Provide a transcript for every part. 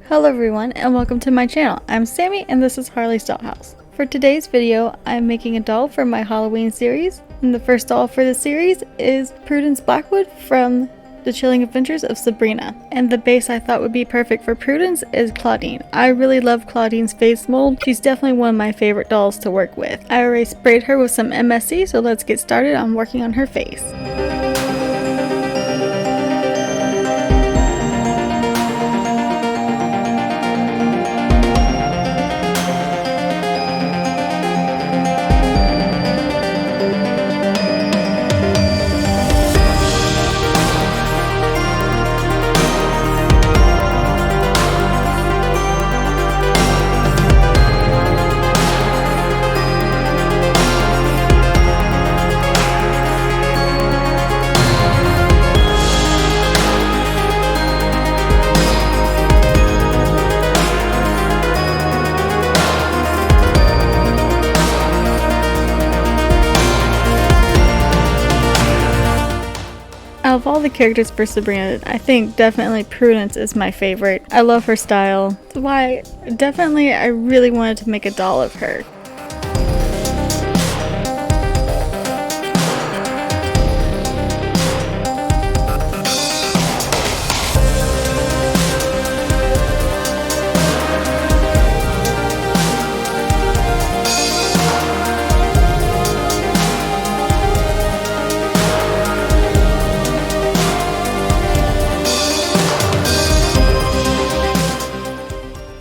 Hello everyone and welcome to my channel. I'm Sammy and this is Harley's Dollhouse. For today's video, I'm making a doll for my Halloween series, and the first doll for the series is Prudence Blackwood from The Chilling Adventures of Sabrina. And the base I thought would be perfect for Prudence is Claudine. I really love Claudine's face mold. She's definitely one of my favorite dolls to work with. I already sprayed her with some MSC, so let's get started on working on her face. Out of all the characters for Sabrina, I think definitely Prudence is my favorite. I love her style. That's why I really wanted to make a doll of her.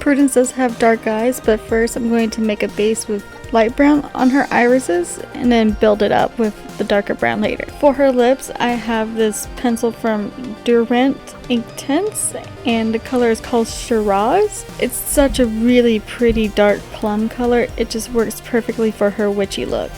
Prudence does have dark eyes, but first I'm going to make a base with light brown on her irises and then build it up with the darker brown later. For her lips, I have this pencil from Derwent Inktense and the color is called Shiraz. It's such a really pretty dark plum color. It just works perfectly for her witchy look.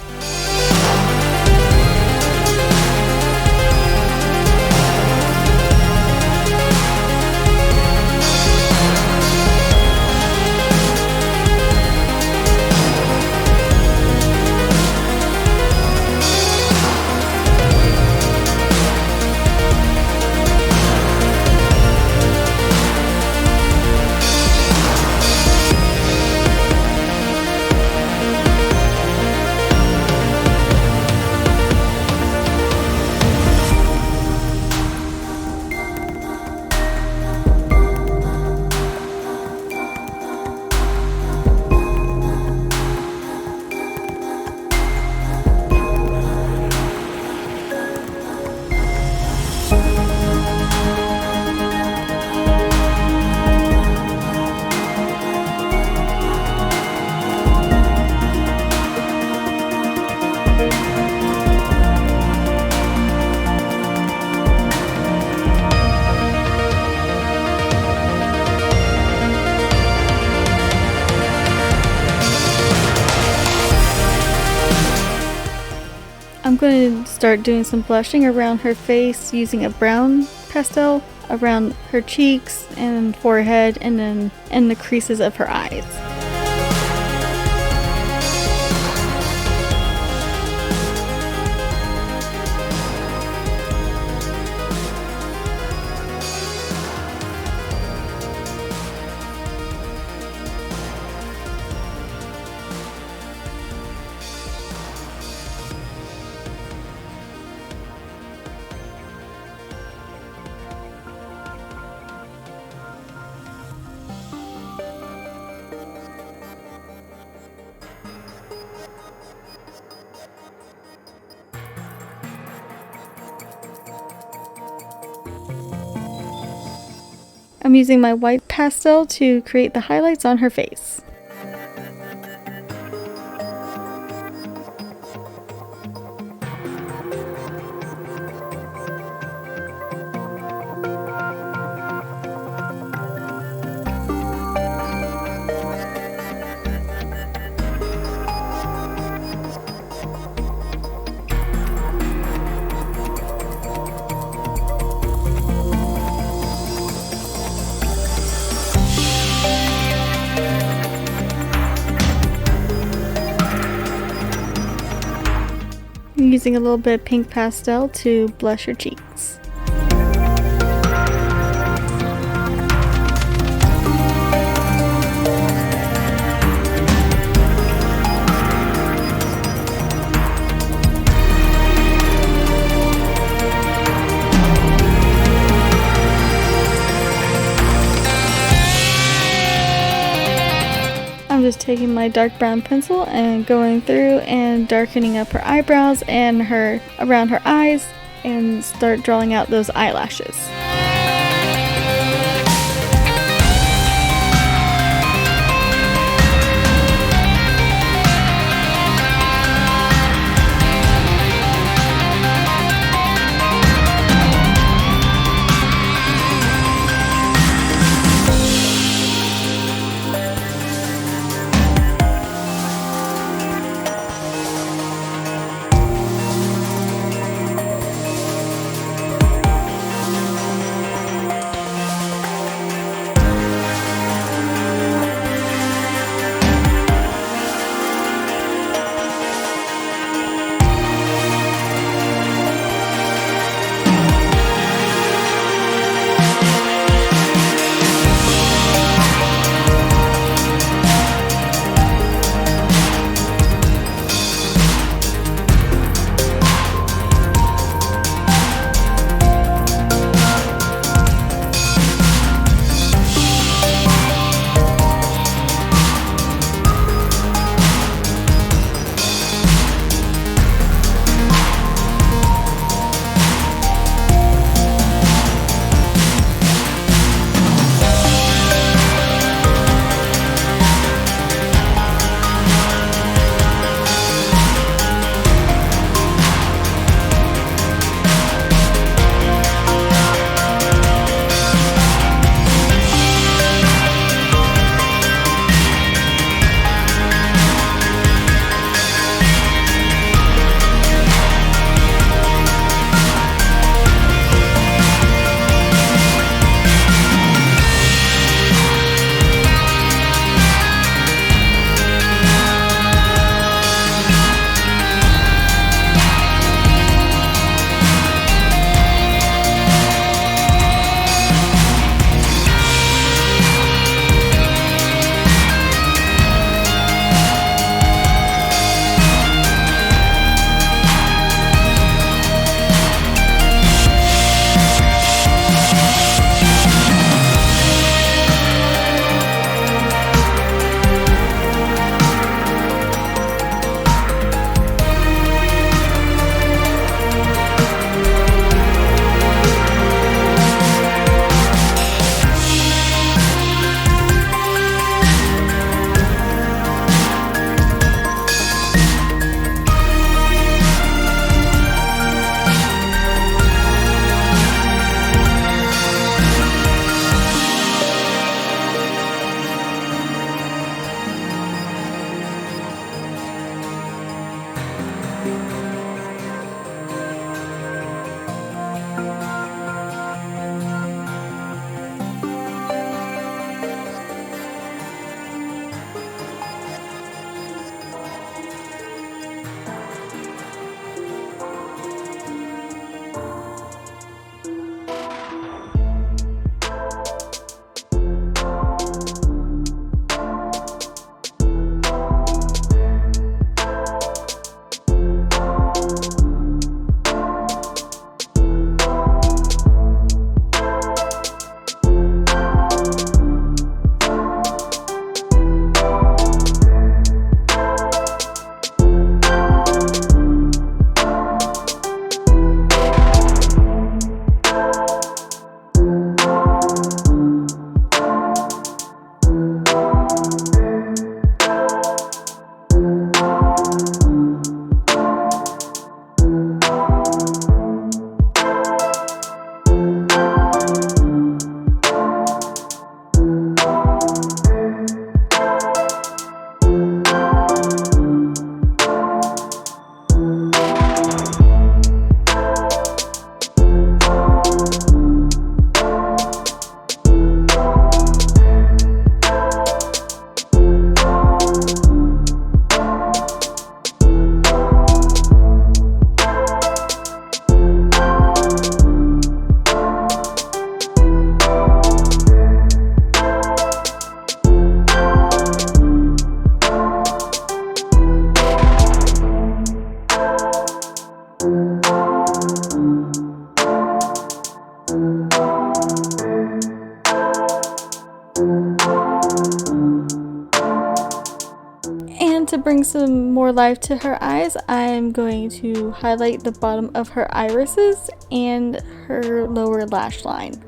I'm going to start doing some blushing around her face using a brown pastel around her cheeks and forehead and then in the creases of her eyes. I'm using my white pastel to create the highlights on her face. I'm using a little bit of pink pastel to blush her cheeks. taking my dark brown pencil and going through and darkening up her eyebrows and around her eyes, and start drawing out those eyelashes. bring some more life to her eyes, I'm going to highlight the bottom of her irises and her lower lash line.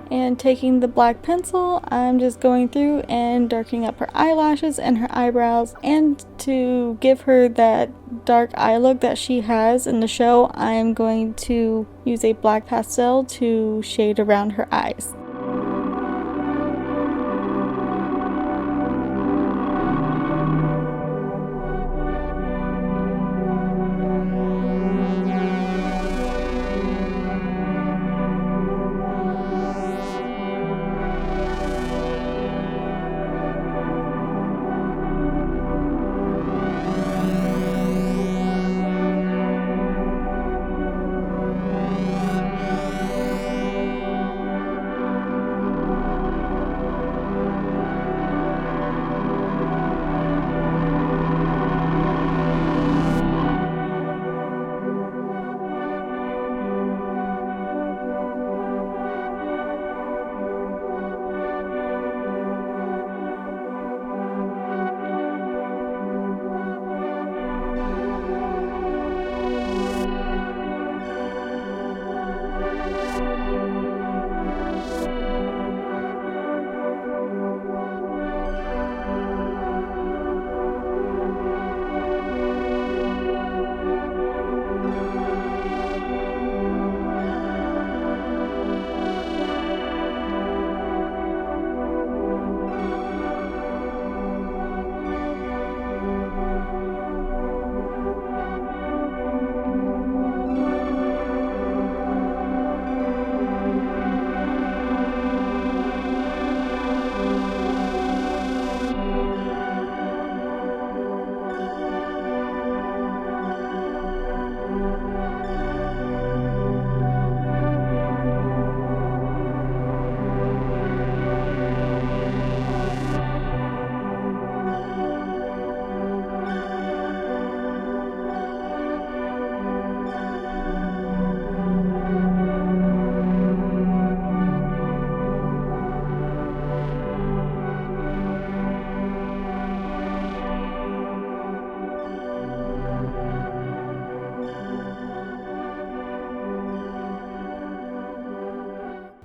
And taking the black pencil, I'm just going through and darkening up her eyelashes and her eyebrows. And to give her that dark eye look that she has in the show, I'm going to use a black pastel to shade around her eyes.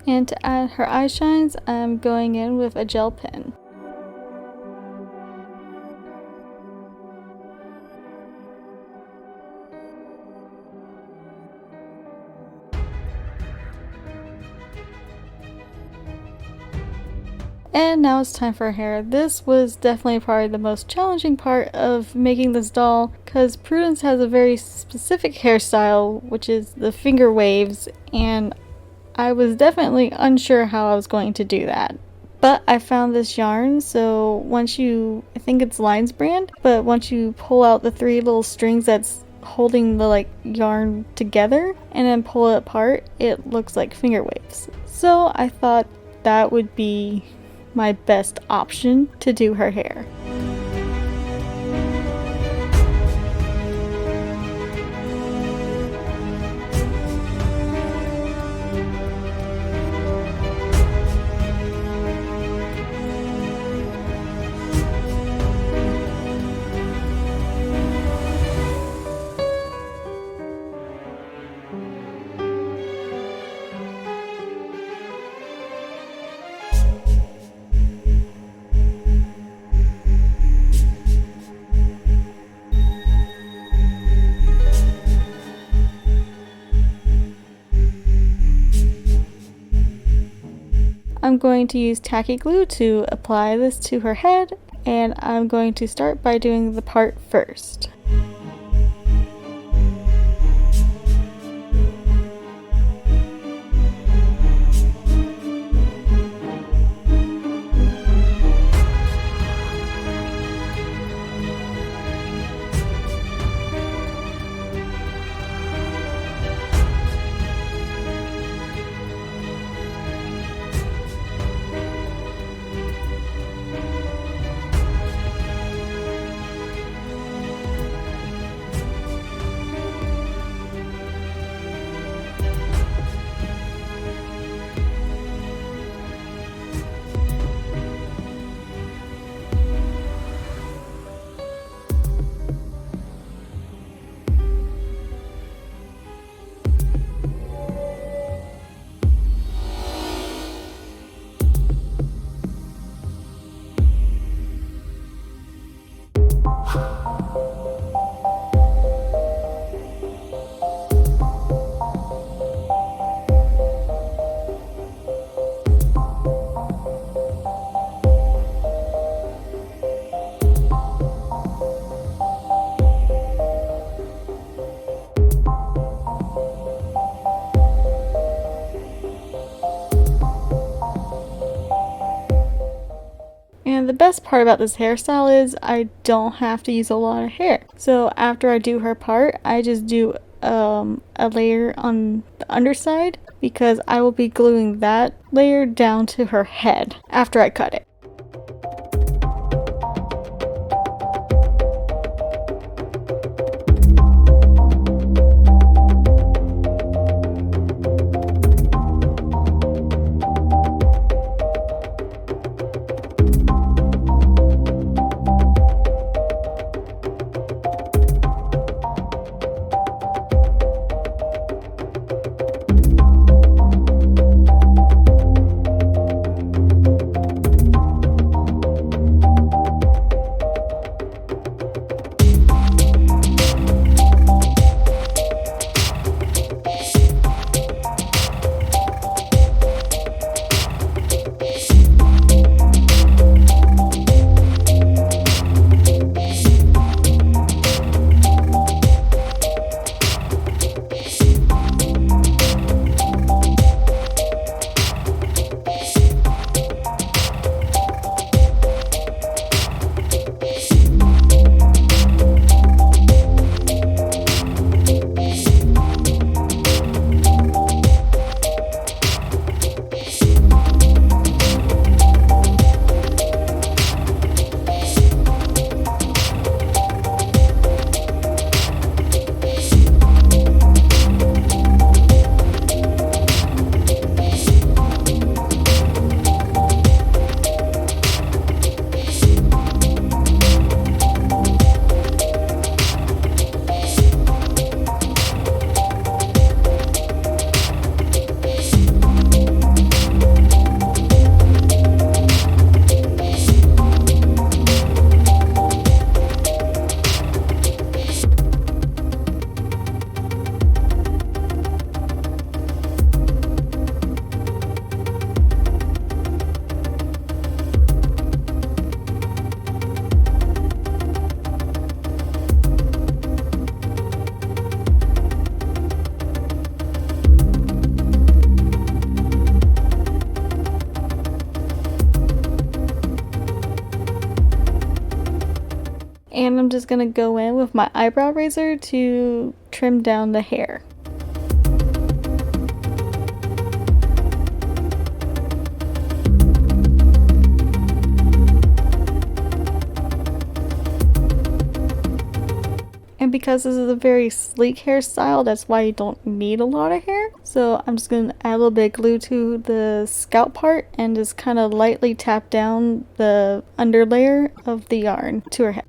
And to add her eye shines, I'm going in with a gel pen. And now it's time for her hair. This was definitely probably the most challenging part of making this doll because Prudence has a very specific hairstyle, which is the finger waves, and I was definitely unsure how I was going to do that. But I found this yarn, so once you, I think it's Lines brand, but once you pull out the 3 little strings that's holding the yarn together and then pull it apart, it looks like finger waves. So I thought that would be my best option to do her hair. I'm going to use tacky glue to apply this to her head, and I'm going to start by doing the part first. And the best part about this hairstyle is I don't have to use a lot of hair. So after I do her part, I just do a layer on the underside because I will be gluing that layer down to her head after I cut it. And I'm just gonna go in with my eyebrow razor to trim down the hair. And because this is a very sleek hairstyle, that's why you don't need a lot of hair. So I'm just gonna add a little bit of glue to the scalp part and just kind of lightly tap down the under layer of the yarn to her head.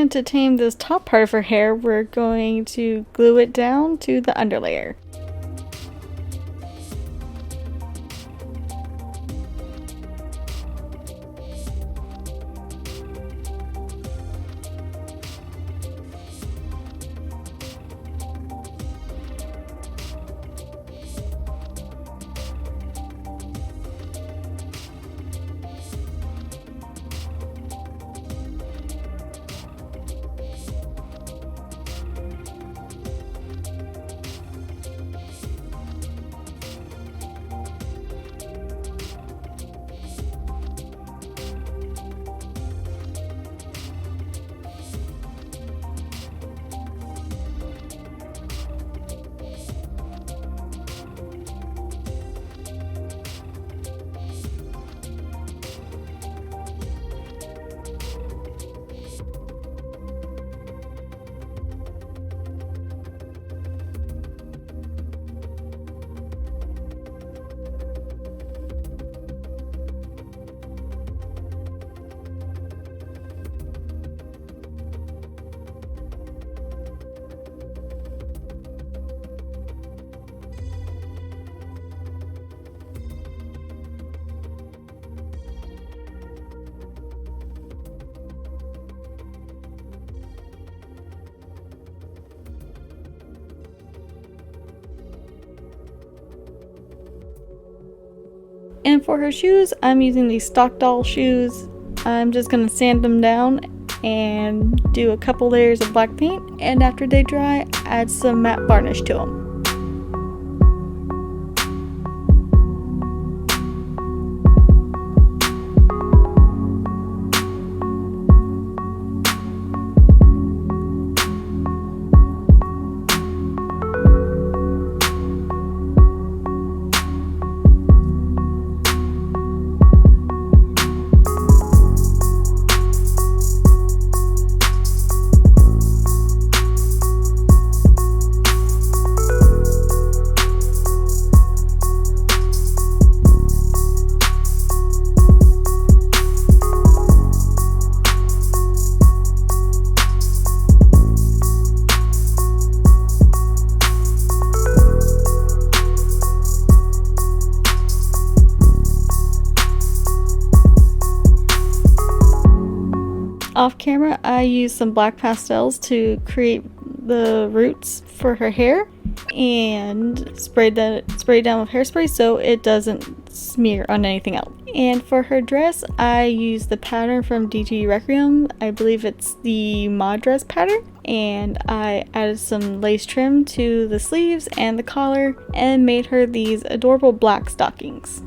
And to tame this top part of her hair, we're going to glue it down to the underlayer. And for her shoes, I'm using these stock doll shoes. I'm just going to sand them down and do a couple layers of black paint, and after they dry, add some matte varnish to them. Off camera, I used some black pastels to create the roots for her hair and sprayed down with hairspray so it doesn't smear on anything else. And for her dress, I used the pattern from DG Requiem. I believe it's the mod dress pattern. And I added some lace trim to the sleeves and the collar and made her these adorable black stockings.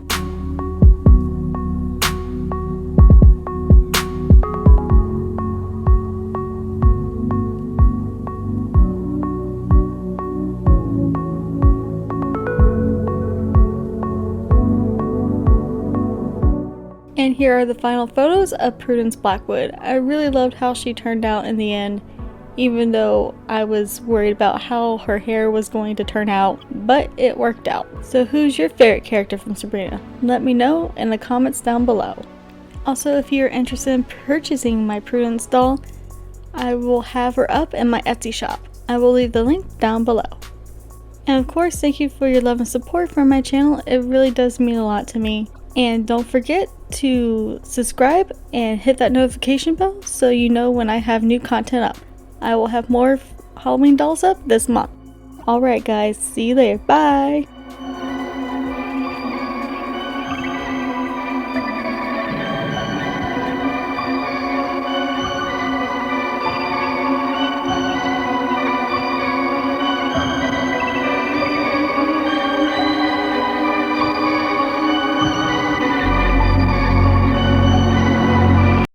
And here are the final photos of Prudence Blackwood. I really loved how she turned out in the end, even though I was worried about how her hair was going to turn out, but it worked out. So who's your favorite character from Sabrina? Let me know in the comments down below. Also, if you're interested in purchasing my Prudence doll, I will have her up in my Etsy shop. I will leave the link down below. And of course, thank you for your love and support for my channel. It really does mean a lot to me. And don't forget to subscribe and hit that notification bell so you know when I have new content up. I will have more Halloween dolls up this month. Alright guys, see you later. Bye!